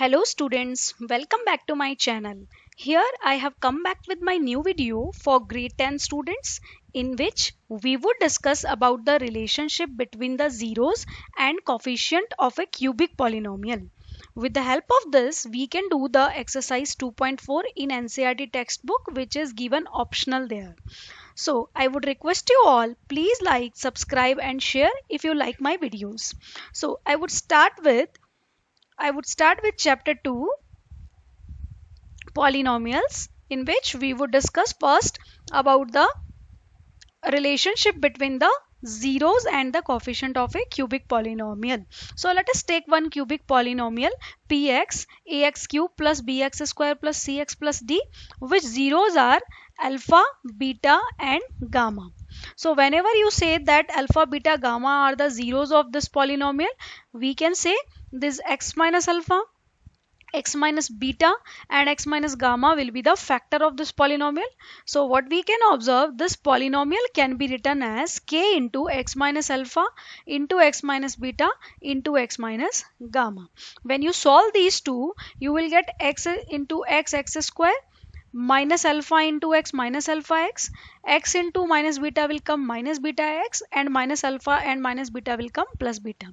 Hello students, welcome back to my channel. Here I have come back with my new video for grade 10 students in which we would discuss about the relationship between the zeros and coefficient of a cubic polynomial. With the help of this, we can do the exercise 2.4 in NCERT textbook which is given optional there. So I would request you all please like, subscribe and share if you like my videos. So I would start with chapter 2 polynomials in which we would discuss first about the relationship between the zeros and the coefficient of a cubic polynomial. So let us take one cubic polynomial px ax cube plus bx square plus cx plus d, which zeros are alpha, beta and gamma. So whenever you say that alpha, beta, gamma are the zeros of this polynomial, we can say this x minus alpha, x minus beta and x minus gamma will be the factor of this polynomial. So what we can observe, this polynomial can be written as k into x minus alpha into x minus beta into x minus gamma. When you solve these two, you will get x into x square minus alpha into x minus alpha x into minus beta will come minus beta x, and minus alpha and minus beta will come plus beta.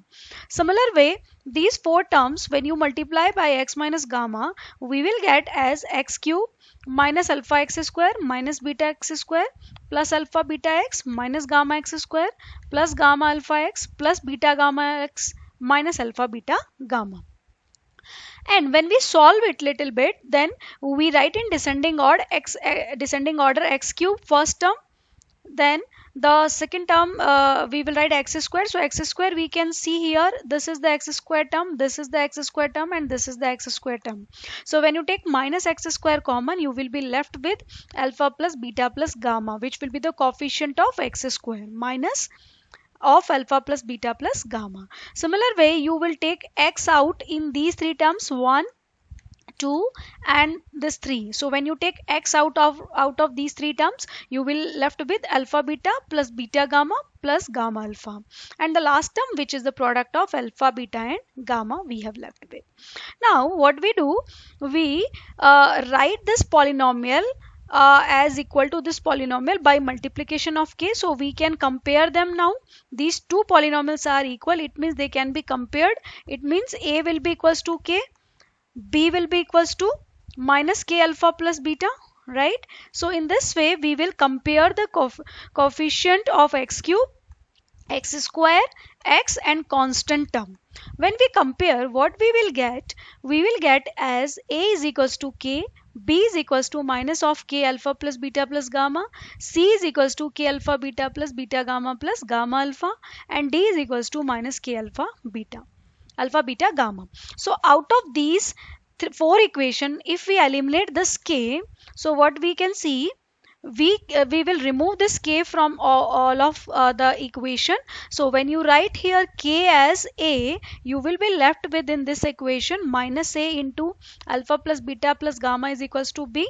Similar way, these four terms when you multiply by x minus gamma, we will get as x cube minus alpha x square minus beta x square plus alpha beta x minus gamma x square plus gamma alpha x plus beta gamma x minus alpha beta gamma. And when we solve it little bit, then we write in descending order x cube first term, then the second term we will write x square. So x square we can see here, this is the x square term, this is the x square term and this is the x square term. So when you take minus x square common, you will be left with alpha plus beta plus gamma, which will be the coefficient of x square minus of alpha plus beta plus gamma. Similar way, you will take x out in these three terms, 1, 2 and this 3. So when you take x out of these three terms, you will left with alpha beta plus beta gamma plus gamma alpha, and the last term, which is the product of alpha beta and gamma, we have left with. Now what we do, we write this polynomial as equal to this polynomial by multiplication of k. So we can compare them now. These two polynomials are equal, it means they can be compared. It means a will be equals to k, b will be equals to minus k alpha plus beta, right? So in this way we will compare the coefficient of x cube, x square, x and constant term. When we compare, what we will get as a is equals to k, b is equals to minus of k alpha plus beta plus gamma, c is equals to k alpha beta plus beta gamma plus gamma alpha, and d is equals to minus k alpha beta gamma. So out of these four equation, if we eliminate this k, so what we can see, we will remove this k from all of the equation. So when you write here k as a, you will be left within this equation minus a into alpha plus beta plus gamma is equals to b.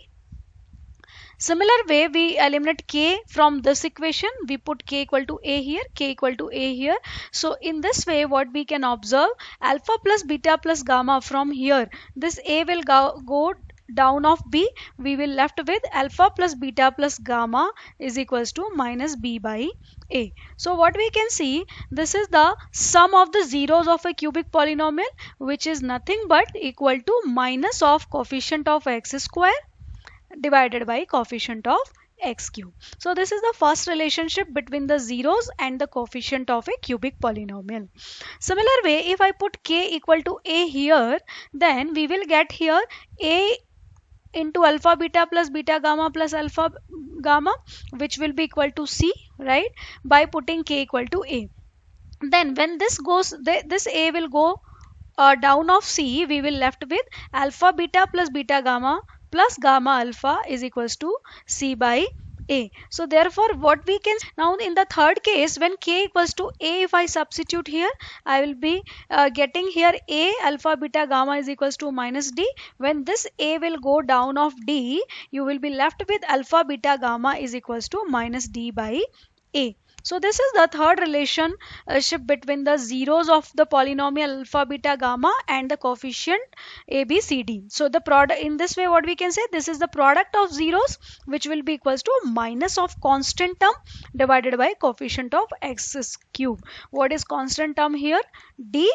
Similar way, we eliminate k from this equation, we put k equal to a here, k equal to a here. So in this way, what we can observe, alpha plus beta plus gamma, from here this a will go down of b, we will left with alpha plus beta plus gamma is equals to minus b by a. So what we can see, this is the sum of the zeros of a cubic polynomial, which is nothing but equal to minus of coefficient of x square divided by coefficient of x cube. So this is the first relationship between the zeros and the coefficient of a cubic polynomial. Similar way, if I put k equal to a here, then we will get here a into alpha beta plus beta gamma plus alpha gamma, which will be equal to c, right, by putting k equal to a. Then when this goes, this a will go down of c, we will left with alpha beta plus beta gamma plus gamma alpha is equals to c by a. So therefore what we can now, in the third case, when k equals to a, if I substitute here, I will be getting here a alpha beta gamma is equals to minus d. When this a will go down of d, you will be left with alpha beta gamma is equals to minus d by a. So this is the third relationship between the zeros of the polynomial alpha, beta, gamma and the coefficient a, b, c, d. So the product, in this way what we can say, this is the product of zeros which will be equals to minus of constant term divided by coefficient of x cube. What is constant term here? D.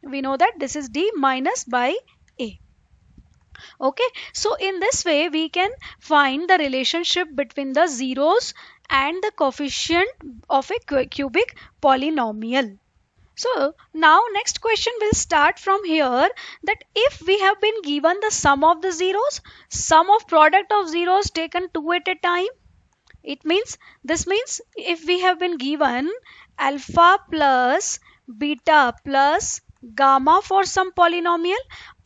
We know that this is d minus by a. Okay, so in this way we can find the relationship between the zeros and the coefficient of a cubic polynomial. So now next question will start from here, that if we have been given the sum of the zeros, sum of product of zeros taken two at a time, this means if we have been given alpha plus beta plus gamma for some polynomial,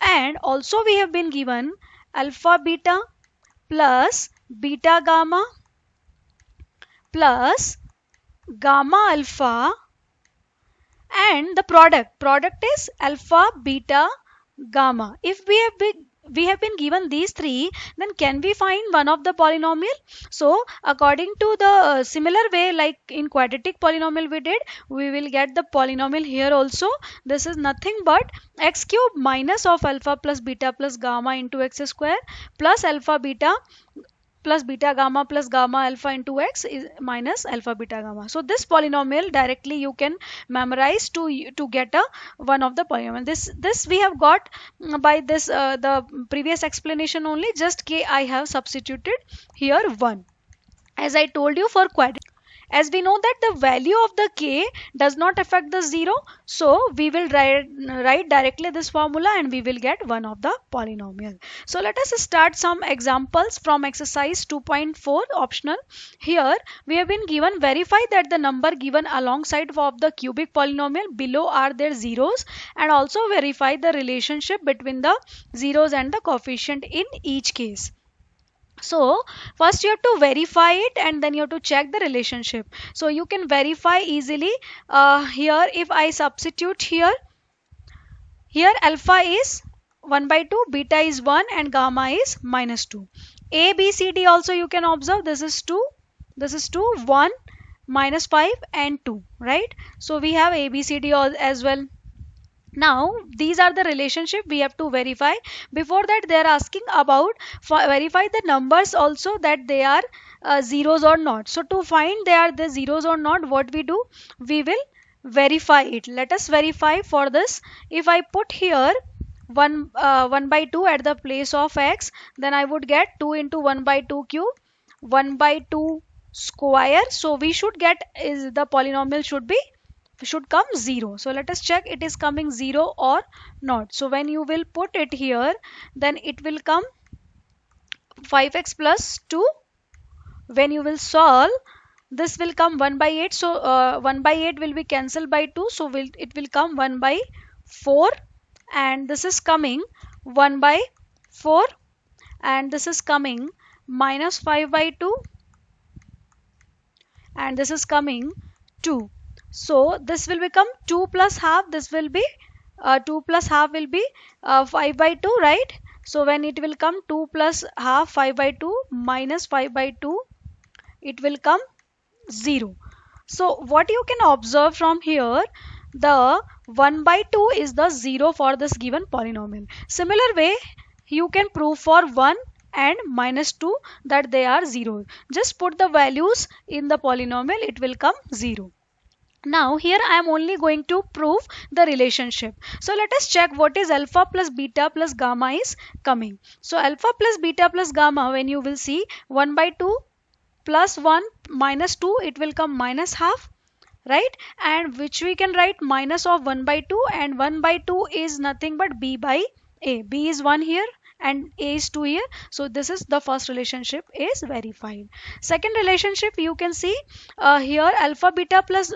and also we have been given alpha beta plus beta gamma plus gamma alpha, and the product is alpha beta gamma. If we have been given these three, then can we find one of the polynomial? So according to the similar way like in quadratic polynomial we will get the polynomial here also. This is nothing but x cube minus of alpha plus beta plus gamma into x square plus alpha beta plus beta gamma plus gamma alpha into x is minus alpha beta gamma. So this polynomial directly you can memorize to get a one of the polynomial. This we have got by this the previous explanation only, just k I have substituted here 1. As I told you, for quadratic, as we know that the value of the k does not affect the 0, so we will write directly this formula and we will get one of the polynomial. So let us start some examples from exercise 2.4 optional. Here we have been given, verify that the number given alongside of the cubic polynomial below are their zeros, and also verify the relationship between the zeros and the coefficient in each case. So first you have to verify it and then you have to check the relationship. So you can verify easily. Here if I substitute here alpha is 1 by 2, beta is 1 and gamma is minus 2. A, B, C, D also you can observe, this is 2, 1, minus 5 and 2, right? So we have A, B, C, D as well. Now these are the relationship we have to verify. Before that they are asking about verify the numbers also, that they are zeros or not. So to find they are the zeros or not, what we do, we will verify it. Let us verify for this. If I put here 1 by 2 at the place of x, then I would get 2 into 1 by 2 cube, 1 by 2 square. So we should get is the polynomial should come 0. So let us check it is coming 0 or not. So when you will put it here, then it will come 5x plus 2. When you will solve, this will come 1 by 8. So 1 by 8 will be cancelled by 2. So it will come 1 by 4. And this is coming 1 by 4. And this is coming minus 5 by 2. And this is coming 2. So this will become 2 plus half. This will be 2 plus half will be 5 by 2, right? So when it will come 2 plus half 5 by 2 minus 5 by 2, it will come 0. So what you can observe from here, the 1 by 2 is the 0 for this given polynomial. Similar way you can prove for 1 and minus 2 that they are 0. Just put the values in the polynomial, it will come 0. Now here I am only going to prove the relationship. So let us check what is alpha plus beta plus gamma is coming. So alpha plus beta plus gamma, when you will see 1 by 2 plus 1 minus 2, it will come minus half, right? And which we can write minus of 1 by 2, and 1 by 2 is nothing but b by a. B is 1 here and a is 2 here. So this is the first relationship is verified. Second relationship you can see here alpha beta plus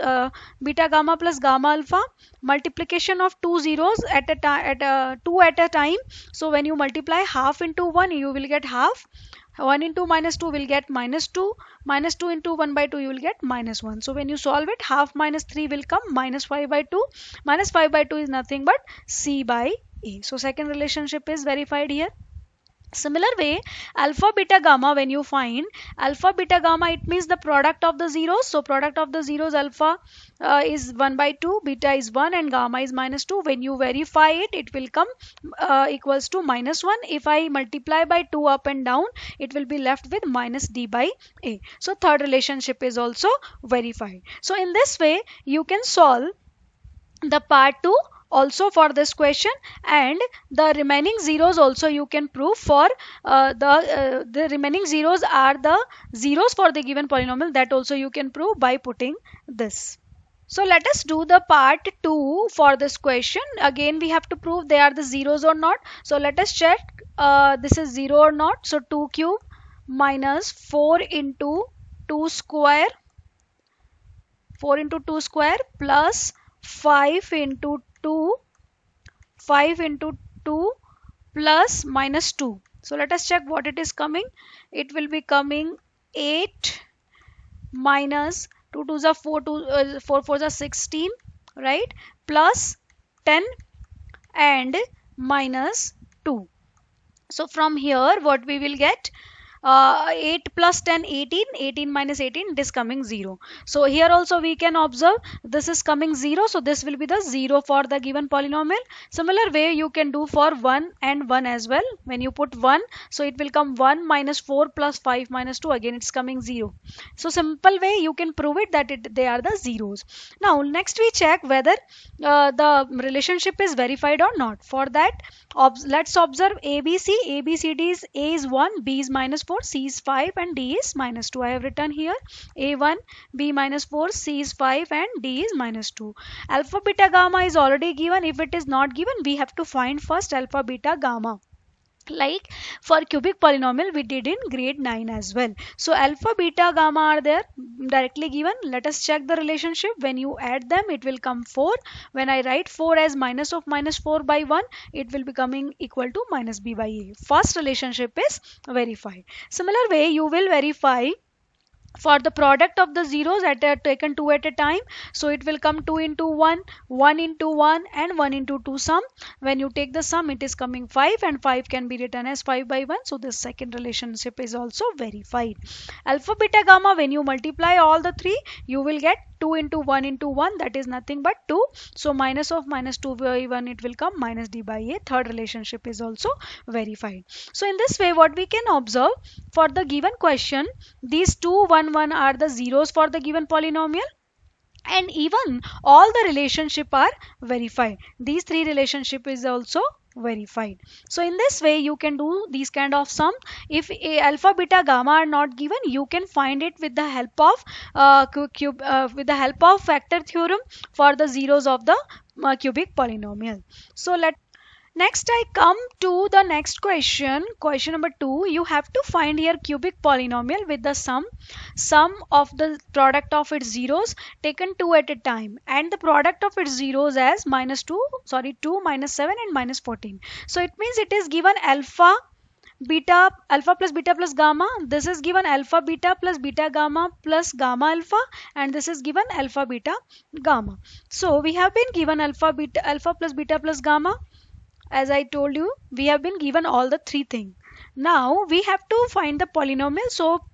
beta gamma plus gamma alpha, multiplication of two zeros at a time, 2 at a time. So when you multiply half into 1, you will get half. 1 into minus 2 will get minus 2. Minus 2 into 1 by 2 you will get minus 1. So when you solve it, half minus 3 will come minus 5 by 2. Minus 5 by 2 is nothing but c by a. So second relationship is verified here. Similar way, alpha, beta, gamma, when you find alpha, beta, gamma, it means the product of the zeros. So product of the zeros, alpha is 1 by 2, beta is 1 and gamma is minus 2. When you verify it, it will come equals to minus 1. If I multiply by 2 up and down, it will be left with minus d by a. So third relationship is also verified. So in this way, you can solve the part 2 also for this question, and the remaining zeros also you can prove for the remaining zeros are the zeros for the given polynomial, that also you can prove by putting this. So let us do the part 2 for this question. Again we have to prove they are the zeros or not. So let us check this is 0 or not. So 2 cube minus 4 into 2 square, 4 into 2 square plus 5 into 2, 5 into 2 plus minus 2. So let us check what it is coming. It will be coming 8 minus 2 2s are 4, 4 4s are 16, right? Plus 10 and minus 2. So from here what we will get, 8 plus 10 18, 18 minus 18, it is coming 0. So here also we can observe this is coming 0, so this will be the 0 for the given polynomial. Similar way you can do for 1 and 1 as well. When you put 1, so it will come 1 minus 4 plus 5 minus 2, again it's coming 0. So simple way you can prove it that they are the zeros. Now next we check whether the relationship is verified or not. For that, let's observe ABC. ABCD is A is 1, B is minus 4, C is 5 and D is minus 2. I have written here A1, B minus 4, C is 5 and D is minus 2. Alpha, beta, gamma is already given. If it is not given, we have to find first alpha, beta, gamma. Like for cubic polynomial we did in grade 9 as well. So alpha, beta, gamma are there directly given. Let us check the relationship. When you add them, it will come 4. When I write 4 as minus of minus 4 by 1, it will be coming equal to minus b by a. First relationship is verified. Similar way you will verify for the product of the zeros taken 2 at a time. So it will come 2 into 1, 1 into 1 and 1 into 2 sum. When you take the sum, it is coming 5 and 5 can be written as 5 by 1. So this second relationship is also verified. Alpha, beta, gamma, when you multiply all the three, you will get 2 into 1, that is nothing but 2. So minus of minus 2 by 1, it will come minus d by a. Third relationship is also verified. So in this way what we can observe, for the given question, these 2 1 1 are the zeros for the given polynomial, and even all the relationship are verified. These three relationship is also verified. So in this way you can do these kind of sum. If alpha, beta, gamma are not given, you can find it with the help of with the help of factor theorem for the zeros of the cubic polynomial. So next I come to the next question. Question number 2. You have to find here cubic polynomial with the sum of the product of its zeros taken 2 at a time, and the product of its zeros as 2 minus 7 and minus 14. So it means it is given alpha plus beta plus gamma. This is given alpha beta plus beta gamma plus gamma alpha, and this is given alpha beta gamma. So we have been given alpha plus beta plus gamma. As I told you, we have been given all the three things. Now we have to find the polynomial. So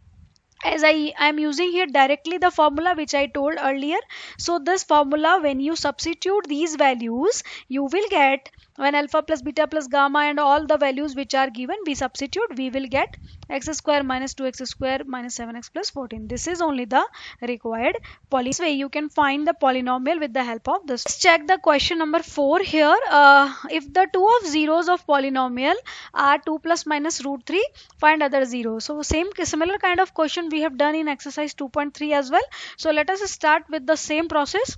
as I am using here directly the formula which I told earlier. So this formula, when you substitute these values, you will get, when alpha plus beta plus gamma and all the values which are given we substitute, we will get x square minus 2x square minus 7x plus 14. This is only the required polynomial. This way you can find the polynomial with the help of this. Let's check the question number 4 here. If the two of zeros of polynomial are 2 plus minus root 3, find other zeros. So similar kind of question we have done in exercise 2.3 as well. So let us start with the same process.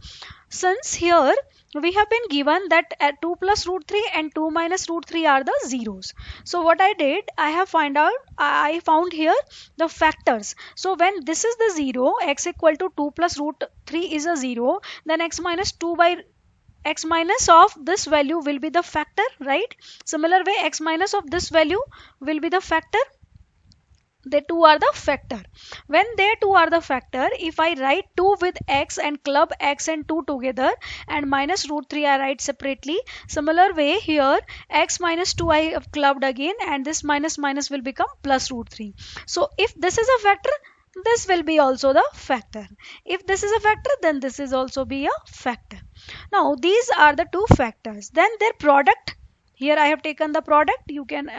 Since here we have been given that 2 plus root 3 and 2 minus root 3 are the zeros. So what I did, I found here the factors. So when this is the 0, x equal to 2 plus root 3 is a 0, then x minus of this value will be the factor, right? Similar way, x minus of this value will be the factor. They two are the factor. When they two are the factor, if I write 2 with x and club x and 2 together, and minus root 3 I write separately. Similar way here, x minus 2 I have clubbed again, and this minus minus will become plus root 3. So if this is a factor, this will be also the factor. If this is a factor, then this is also be a factor. Now these are the two factors. Then their product, here I have taken the product. You can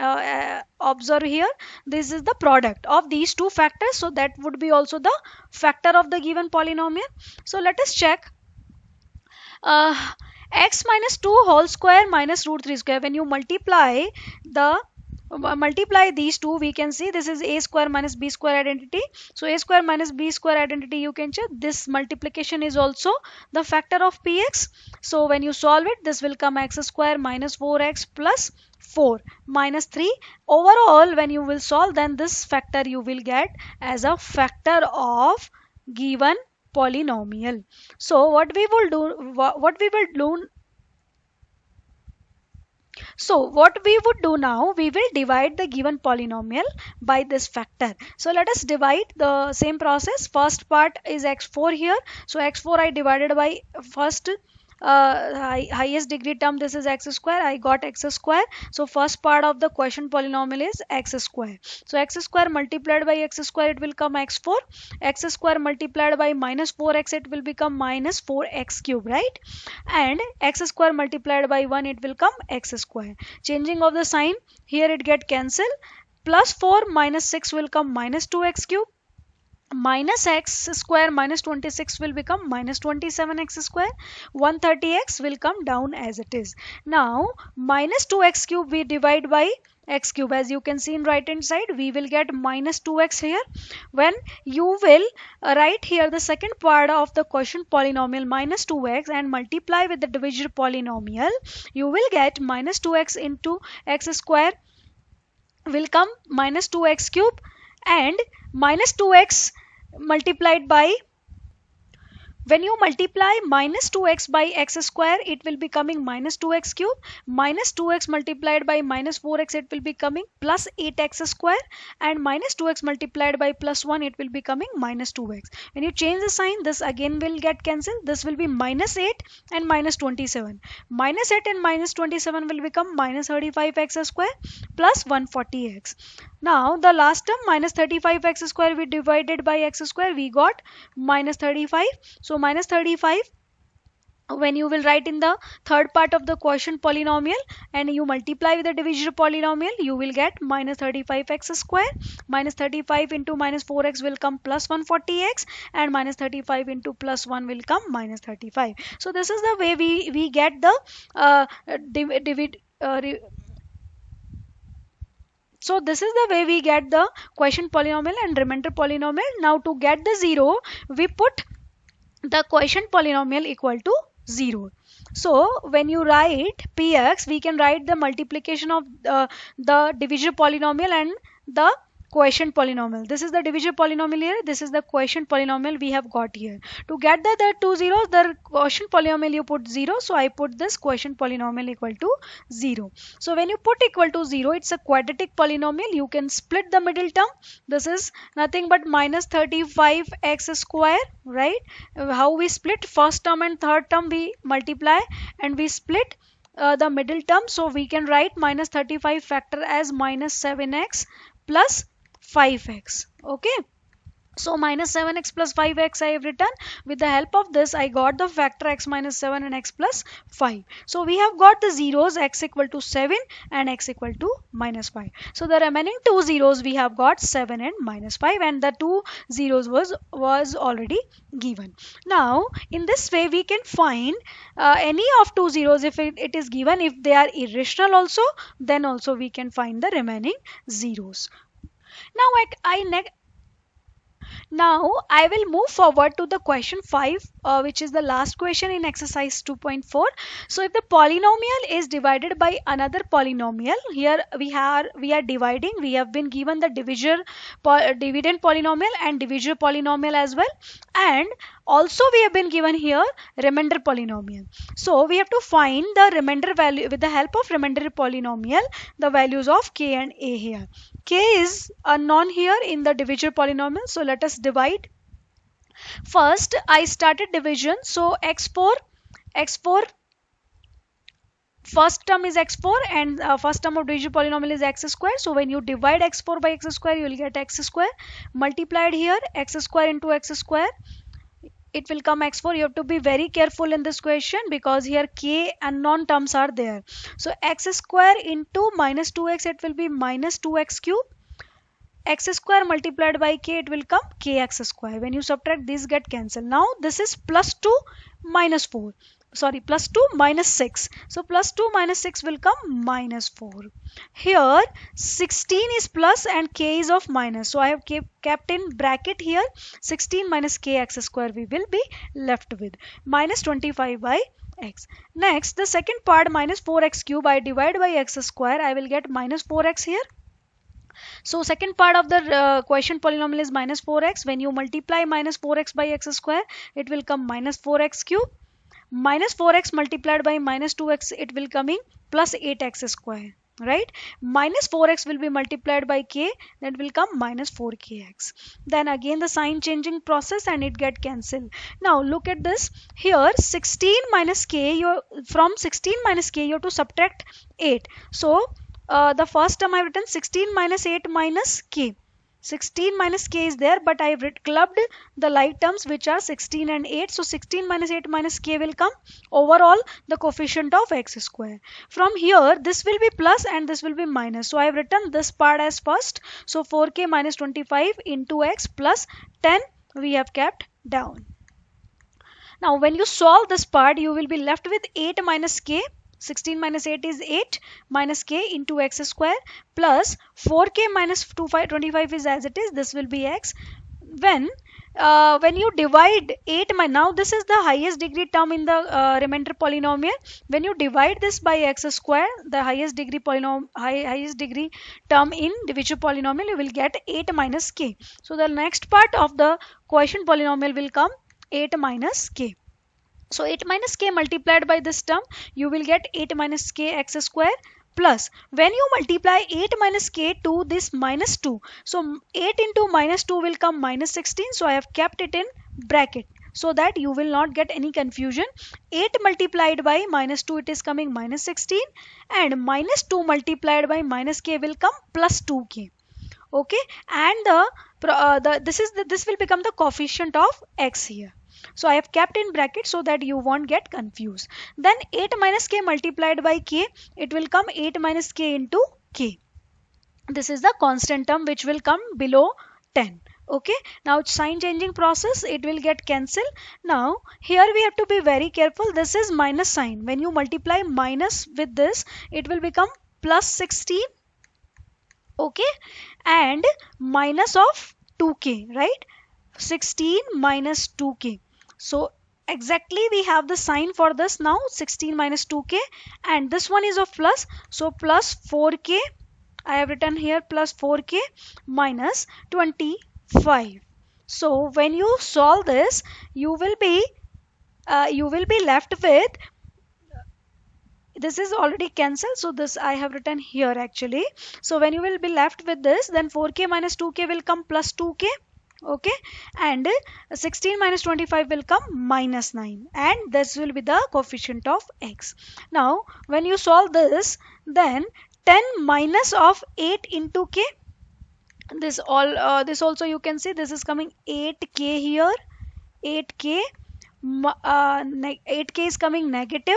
observe here, this is the product of these two factors, so that would be also the factor of the given polynomial. So let us check. uh, X minus 2 whole square minus root 3 square, when you multiply these two, we can see this is a square minus b square identity. So a square minus b square identity, you can check this multiplication is also the factor of px. So when you solve it, this will come x square minus 4x plus 4 minus 3. Overall, when you will solve, then this factor you will get as a factor of given polynomial. So what we will do so what we would do now, we will divide the given polynomial by this factor. So let us divide the same process. First part is x4 here. So x4 I divided by first highest degree term, this is x square. I got x square. So first part of the quotient polynomial is x square. So x square multiplied by x square, it will come x4. X square multiplied by minus 4x, it will become minus 4x cube, right? And x square multiplied by 1, it will come x square. Changing of the sign, here it get cancelled. Plus 4 minus 6 will come minus 2x cube. Minus x square minus 26 will become minus 27x square. 130x will come down as it is. Now minus 2x cube we divide by x cube. As you can see in right hand side, we will get minus 2x here. When you will write here the second part of the quotient polynomial minus 2x and multiply with the divisor polynomial, you will get minus 2x into x square will come minus 2x cube, and minus 2x multiplied by, when you multiply minus 2x by x square, it will be coming minus 2x cube. Minus 2x multiplied by minus 4x, it will be coming plus 8x square. And minus 2x multiplied by plus 1, it will be coming minus 2x. When you change the sign, this again will get cancelled. This will be minus 8 and minus 27. Minus 8 and minus 27 will become minus 35x square plus 140x. Now the last term minus 35x square, we divided by x square, we got minus 35. So minus 35, when you will write in the third part of the quotient polynomial and you multiply with the divisor polynomial, you will get minus 35x square. Minus 35 into minus 4x will come plus 140x, and minus 35 into plus 1 will come minus 35. So this is the way we get the so this is the way we get the quotient polynomial and remainder polynomial. Now to get the 0, we put the quotient polynomial equal to 0. So when you write px, we can write the multiplication of the divisor polynomial and the quotient polynomial. This is the divisor polynomial here, this is the quotient polynomial we have got here. To get the two zeros, the quotient polynomial you put 0, so I put this quotient polynomial equal to 0. So when you put equal to 0, it's a quadratic polynomial. You can split the middle term. This is nothing but minus 35x square, right? How we split? First term and third term we multiply and we split the middle term. So we can write minus 35 factor as minus 7x plus 5x. Okay, so minus 7x plus 5x I have written. With the help of this, I got the factor x minus 7 and x plus 5. So we have got the zeros x equal to 7 and x equal to minus 5. So the remaining two zeros we have got 7 and minus 5, and the two zeros was already given. Now in this way we can find any of two zeros if it is given. If they are irrational also, then also we can find the remaining zeros. Now I will move forward to the question 5, which is the last question in exercise 2.4. So if the polynomial is divided by another polynomial, here we are dividing. We have been given the dividend polynomial and divisor polynomial as well, and Also we have been given here remainder polynomial. So we have to find the remainder value with the help of remainder polynomial, the values of k and a here. K is unknown here in the divisor polynomial. So let us divide. First I started division. So x4 first term is x4 and first term of division polynomial is x square. So when you divide x4 by x square, you will get x square. Multiplied here, x square into x square, it will come x4. You have to be very careful in this question because here k unknown terms are there. So x square into minus 2x, it will be minus 2x cube. X square multiplied by k, it will come kx square. When you subtract, these get cancelled. Now this is plus 2 minus 4. Sorry, plus 2 minus 6. So plus 2 minus 6 will come minus 4. Here 16 is plus and k is of minus. So I have kept in bracket here 16 minus kx square we will be left with. Minus 25 by x. Next, the second part minus 4x cube, I divide by x square. I will get minus 4x here. So second part of the quotient polynomial is minus 4x. When you multiply minus 4x by x square, it will come minus 4x cube. Minus 4x multiplied by minus 2x, it will coming plus 8x square. Right? Minus 4x will be multiplied by k, that will come minus 4kx. Then again the sign changing process and it get cancelled. Now look at this. Here 16 minus k, from 16 minus k you have to subtract 8. So the first term I have written 16 minus 8 minus k. 16 minus k is there, but I have clubbed the like terms which are 16 and 8. So 16 minus 8 minus k will come overall the coefficient of x square. From here this will be plus and this will be minus. So I have written this part as first. So 4k minus 25 into x plus 10 we have kept down. Now when you solve this part, you will be left with 8 minus k. 16 minus 8 is 8 minus k into x square plus 4k minus 25 is as it is. This will be x. When you divide 8 now this is the highest degree term in the remainder polynomial. When you divide this by x square, the highest degree highest degree term in divisor polynomial, you will get 8 minus k. So the next part of the quotient polynomial will come 8 minus k. So 8 minus k multiplied by this term, you will get 8 minus k x square plus when you multiply 8 minus k to this minus 2. So 8 into minus 2 will come minus 16. So I have kept it in bracket so that you will not get any confusion. 8 multiplied by minus 2, it is coming minus 16 and minus 2 multiplied by minus k will come plus 2k. Okay, and this will become the coefficient of x here. So I have kept in bracket so that you won't get confused. Then 8 minus k multiplied by k, it will come 8 minus k into k. This is the constant term which will come below 10. Okay, now sign changing process, it will get cancelled. Now here we have to be very careful. This is minus sign. When you multiply minus with this, it will become plus 16. Okay, and minus of 2k, right? 16 minus 2k. So exactly we have the sign for this now, 16 minus 2k, and this one is of plus. So plus 4k, I have written here plus 4k minus 25. So when you solve this, you will be left with, this is already cancelled, so this I have written here actually. So when you will be left with this, then 4k minus 2k will come plus 2k. Okay, and 16 minus 25 will come minus 9, and this will be the coefficient of x. Now when you solve this, then 10 minus of 8 into k, this also you can see this is coming 8k here, 8k 8k is coming negative.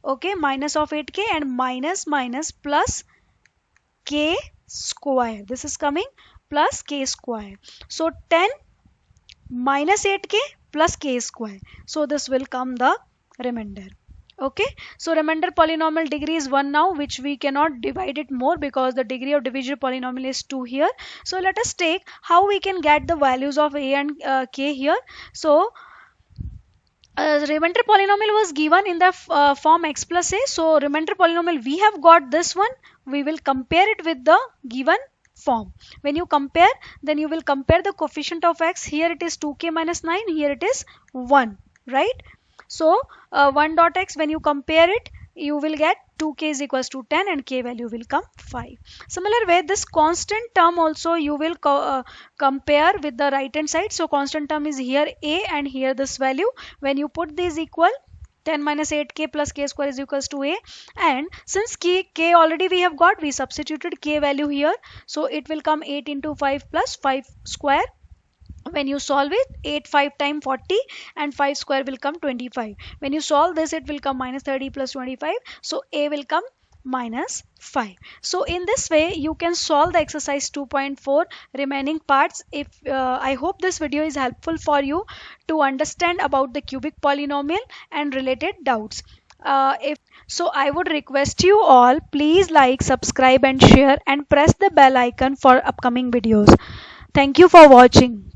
Okay, minus of 8k and minus plus k square, this is coming plus k square. So 10 minus 8k plus k square. So this will come the remainder. Okay, so remainder polynomial degree is 1 now, which we cannot divide it more because the degree of divisor polynomial is 2 here. So let us take how we can get the values of a and k here. So remainder polynomial was given in the form x plus a. So remainder polynomial, we have got this one. We will compare it with the given form. When you compare, then you will compare the coefficient of x. Here it is 2k minus 9, here it is 1, right? So 1 dot x, when you compare it, you will get 2k is equals to 10 and k value will come 5. Similar way, this constant term also you will compare with the right hand side. So constant term is here a and here this value. When you put these equal, 10 minus 8k plus k square is equals to a, and since k already we have got, we substituted k value here, so it will come 8 into 5 plus 5 square. When you solve it, 8 5 times 40 and 5 square will come 25. When you solve this, it will come minus 30 plus 25, so a will come minus 5. So in this way you can solve the exercise 2.4 remaining parts. If I hope this video is helpful for you to understand about the cubic polynomial and related doubts. If so, I would request you all, please like, subscribe and share and press the bell icon for upcoming videos. Thank you for watching.